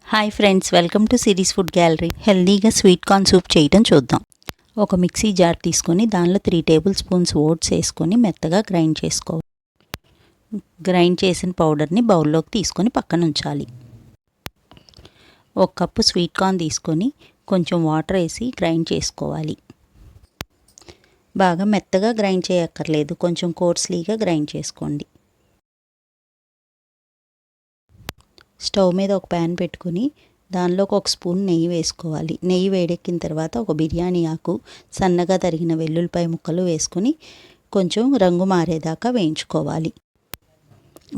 Hi friends, welcome to series food gallery. హెల్దీగా sweet corn soup చేయడం చూద్దాం. ఒక మిక్సీ జార్ తీసుకొని దానిలో 3 టేబుల్ స్పూన్స్ ఓట్స్ వేసుకొని మెత్తగా గ్రైండ్ చేసుకోవాలి. గ్రైండ్ చేసిన పౌడర్ని బౌల్లోకి తీసుకొని పక్కన ఉంచాలి. 1 కప్పు స్వీట్ కార్న్ తీసుకొని కొంచెం వాటర్ వేసి గ్రైండ్ చేసుకోవాలి. బాగా మెత్తగా గ్రైండ్ చేయక్కర్లేదు, కొంచెం కోర్స్లీగా గ్రైండ్ చేసుకోండి. స్టవ్ మీద ఒక ప్యాన్ పెట్టుకుని దానిలోకి 1 స్పూన్ నెయ్యి వేసుకోవాలి. నెయ్యి వేడెక్కిన తర్వాత ఒక బిర్యానీ ఆకు, సన్నగా తరిగిన వెల్లుల్లిపాయ ముక్కలు వేసుకొని కొంచెం రంగు మారేదాకా వేయించుకోవాలి.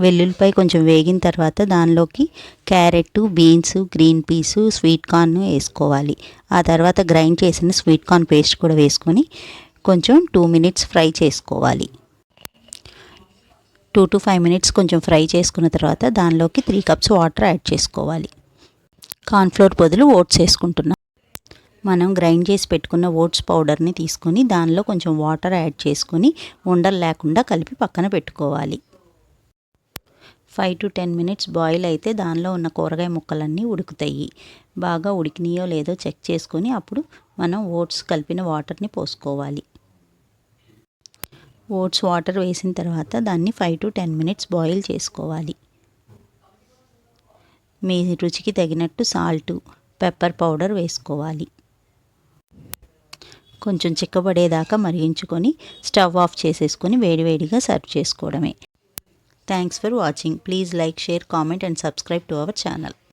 వెల్లుల్లిపాయ కొంచెం వేగిన తర్వాత దానిలోకి carrot, beans, green peas, sweet corn వేసుకోవాలి. ఆ తర్వాత గ్రైండ్ చేసిన స్వీట్ కార్న్ పేస్ట్ కూడా వేసుకొని కొంచెం 2 మినిట్స్ ఫ్రై చేసుకోవాలి. 2 to 5 మినిట్స్ కొంచెం ఫ్రై చేసుకున్న తర్వాత దానిలోకి 3 కప్స్ వాటర్ యాడ్ చేసుకోవాలి. కార్న్ఫ్లోర్ బదులు ఓట్స్ వేసుకుంటున్నాం. మనం గ్రైండ్ చేసి పెట్టుకున్న ఓట్స్ పౌడర్ని తీసుకొని దానిలో కొంచెం వాటర్ యాడ్ చేసుకొని ఉండలు లేకుండా కలిపి పక్కన పెట్టుకోవాలి. 5 to 10 మినిట్స్ బాయిల్ అయితే దానిలో ఉన్న కూరగాయ ముక్కలన్నీ ఉడుకుతాయి. బాగా ఉడికినాయో లేదో చెక్ చేసుకొని అప్పుడు మనం ఓట్స్ కలిపిన వాటర్ని పోసుకోవాలి. ఓట్స్ వాటర్ వేసిన తర్వాత దాన్ని 5 to 10 మినిట్స్ బాయిల్ చేసుకోవాలి. మీ రుచికి తగినట్టు సాల్ట్, పెప్పర్ పౌడర్ వేసుకోవాలి. కొంచెం చిక్కబడేదాకా మరిగించుకొని స్టవ్ ఆఫ్ చేసేసుకొని వేడివేడిగా సర్వ్ చేసుకోవడమే. Thanks for watching. Please like, share, comment and subscribe to our channel.